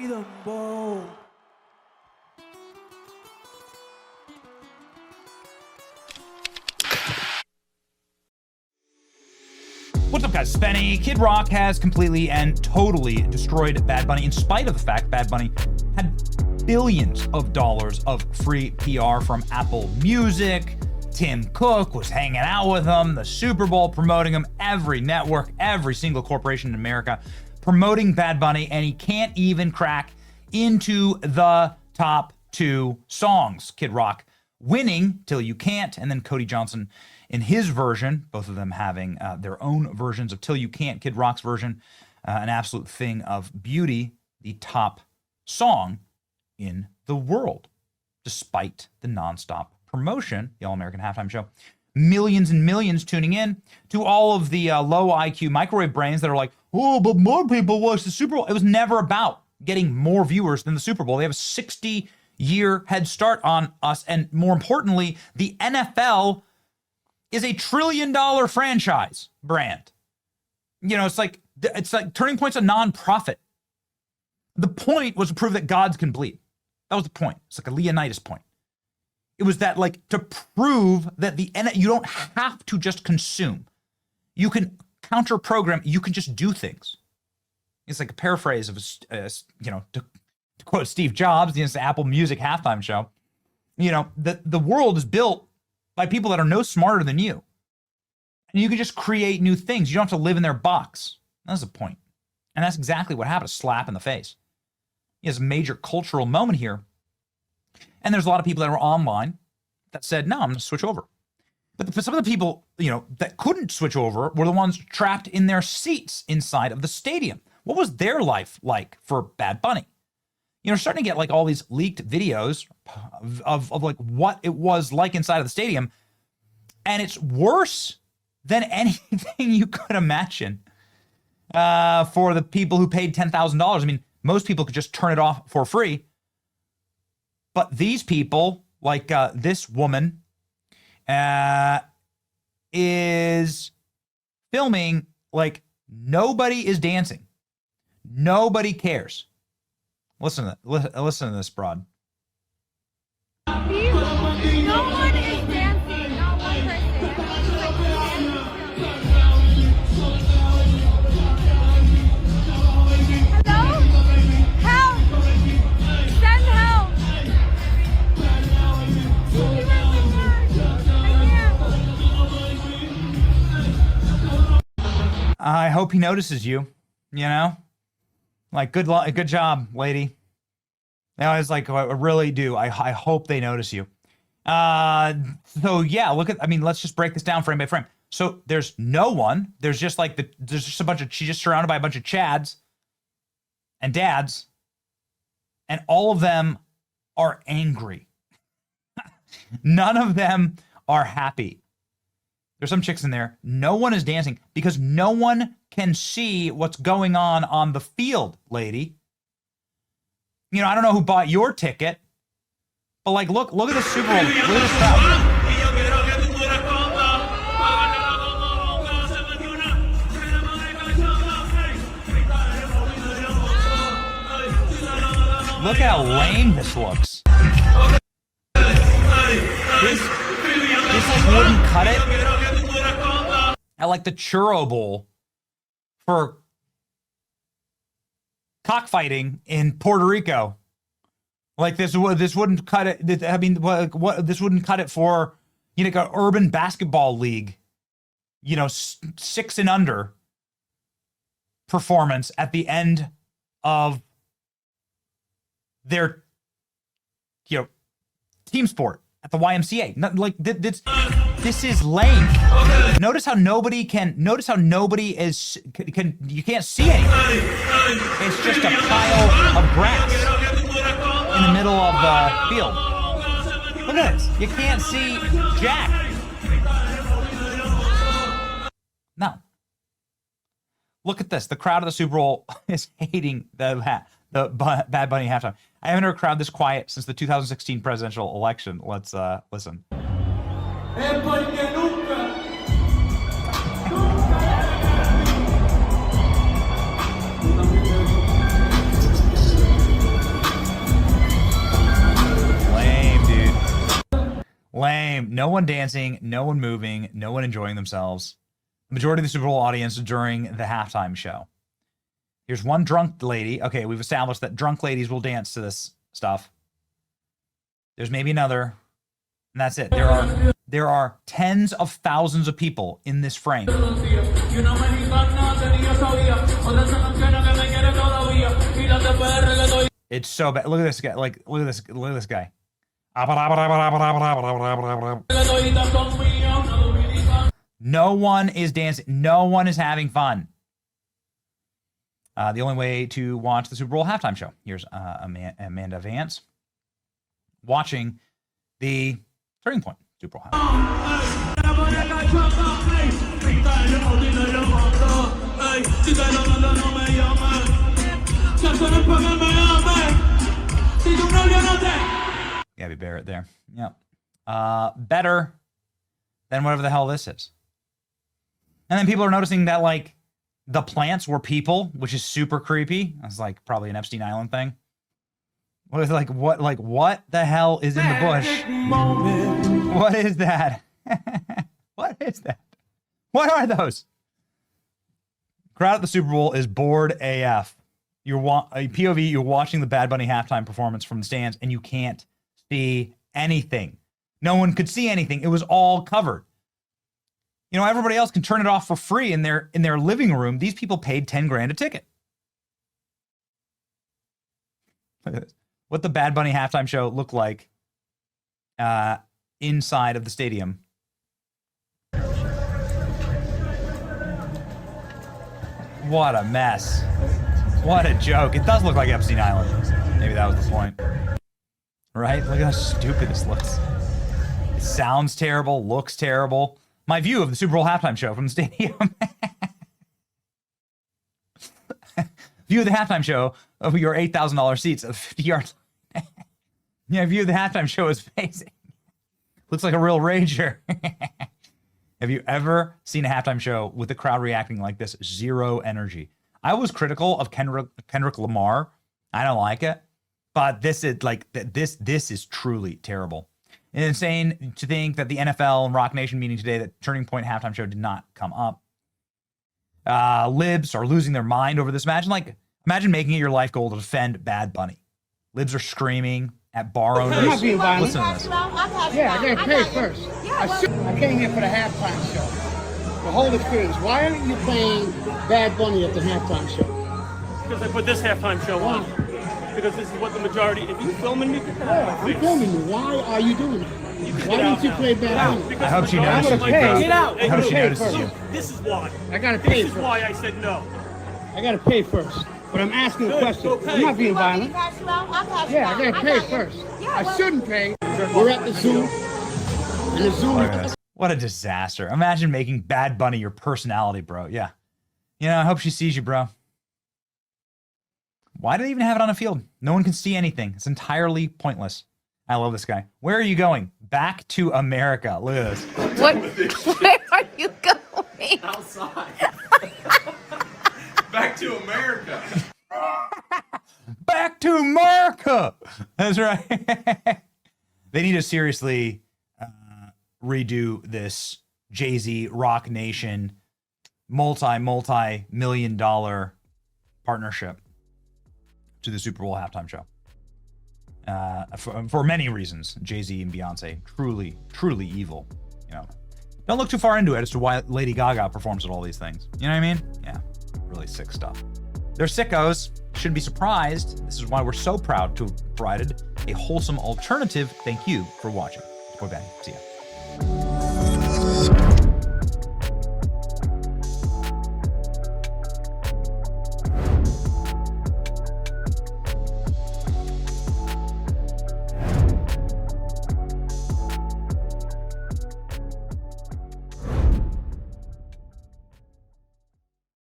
dembow. What's up, guys? Spenny. Kid Rock has completely and totally destroyed Bad Bunny, in spite of the fact Bad Bunny had billions of dollars of free PR from Apple Music. Tim Cook was hanging out with him, the Super Bowl promoting him, every network, every single corporation in America promoting Bad Bunny, and he can't even crack into the top 2 songs. Kid Rock winning Till You Can't, and then Cody Johnson in his version, both of them having their own versions of Till You Can't. Kid Rock's version, an absolute thing of beauty, the top song in the world, despite the nonstop promotion, the All-American Halftime Show. Millions and millions tuning in to all of the low IQ microwave brains that are like, oh, but more people watch the Super Bowl. It was never about getting more viewers than the Super Bowl. They have a 60-year head start on us, and more importantly, the NFL is a $1 trillion franchise brand. You know, it's like Turning Point's a non-profit. The point was to prove that gods can bleed. That was the point. It's like a Leonidas point. It was that, like, to prove that you don't have to just consume. You can counter program. You can just do things. It's like a paraphrase of, to quote Steve Jobs, the Apple Music halftime show. You know, the world is built by people that are no smarter than you. And you can just create new things. You don't have to live in their box. That's the point. And that's exactly what happened, a slap in the face. He has a major cultural moment here. And there's a lot of people that were online that said, no, I'm going to switch over. But some of the people, that couldn't switch over were the ones trapped in their seats inside of the stadium. What was their life like for Bad Bunny? Starting to get like all these leaked videos of like what it was like inside of the stadium. And it's worse than anything you could imagine for the people who paid $10,000. I mean, most people could just turn it off for free. But these people, like this woman, is filming like nobody is dancing. Nobody cares. Listen to this, broad. No one is dancing, not one person. Hello? Help! Send help! I hope he notices you, Like, good job, lady. It's like, I really do. I hope they notice you. So yeah, let's just break this down frame by frame. So there's no one. There's just like she's just surrounded by a bunch of chads and dads, and all of them are angry. None of them are happy. There's some chicks in there. No one is dancing because no one can see what's going on the field, lady. I don't know who bought your ticket, but like, look at the Super Bowl. Look at this crowd. Look how lame this looks. This like wouldn't cut it at like the Churro Bowl for cockfighting in Puerto Rico. Like this wouldn't cut it. I mean, this wouldn't cut it for like an urban basketball league, 6 and under performance at the end of their team sport at the YMCA. Like this is lame. Notice how nobody is you can't see anything. It's just a pile of grass in the middle of the field. Look at this. You can't see jack. No. Look at this. The crowd of the Super Bowl is hating the Bad Bunny halftime. I haven't heard a crowd this quiet since the 2016 presidential election. Let's listen. Lame. No one dancing, no one moving, no one enjoying themselves. The majority of the Super Bowl audience during the halftime show. Here's one drunk lady. Okay, we've established that drunk ladies will dance to this stuff. There's maybe another, and that's it. There are tens of thousands of people in this frame. It's so bad. Look at this guy. Like, look at this guy. No one is dancing. No one is having fun. The only way to watch the Super Bowl halftime show. Here's Amanda Vance watching the Turning Point Super Bowl halftime. Gabby Barrett there. Yep. Better than whatever the hell this is. And then people are noticing that, like, the plants were people, which is super creepy. That's like probably an Epstein Island thing. What the hell is in the bush? What is that? What is that? What are those? Crowd at the Super Bowl is bored AF. You're a POV, you're watching the Bad Bunny halftime performance from the stands, and you can't see anything. No one could see anything. It was all covered. You know, everybody else can turn it off for free in their living room. These people paid 10 grand a ticket. Look at this. What the Bad Bunny halftime show looked like inside of the stadium. What a mess. What a joke. It does look like Epstein Island. Maybe that was the point. Right? Look at how stupid this looks. It sounds terrible, looks terrible. My view of the Super Bowl halftime show from the stadium. View of the halftime show of your $8,000 seats of 50 yards. Yeah, view of the halftime show is facing. Looks like a real rager. Have you ever seen a halftime show with the crowd reacting like this? Zero energy. I was critical of Kendrick Lamar. I don't like it. But this is like this is truly terrible. It's insane to think that the NFL and Rock Nation meeting today that Turning Point halftime show did not come up. Libs are losing their mind over this. Imagine making it your life goal to defend Bad Bunny. Libs are screaming at bar owners. Listen to this. Yeah, I gotta pay first. I came here for the halftime show. The whole experience. Why aren't you playing Bad Bunny at the halftime show? Because I put this halftime show on. Because this is what the majority. If you filming me, yeah, I'm filming you. Why are you doing it? Why don't you play Bad Bunny? I hope she notices you, bro. Get out. I hope she notices you. This is why. I gotta pay This is first. why I said no. I gotta pay first. But I'm asking a question. I'm not being violent. Yeah, I gotta pay first. I shouldn't pay. We're at the zoo. And the zoo. What a disaster. Imagine making Bad Bunny your personality, bro. Yeah. You know, I hope she sees you, bro. Why do they even have it on a field? No one can see anything. It's entirely pointless. I love this guy. Where are you going? Back to America. Look at this. What? Where are you going? Outside. Back to America. Back to America. That's right. They need to seriously redo this Jay-Z Rock Nation multi-million-dollar partnership to the Super Bowl halftime show. For many reasons, Jay-Z and Beyonce, truly evil. You know, don't look too far into it as to why Lady Gaga performs at all these things. You know what I mean? Yeah, really sick stuff. They're sickos. Shouldn't be surprised. This is why we're so proud to have provided a wholesome alternative. Thank you for watching. It's Boy Benny. See ya.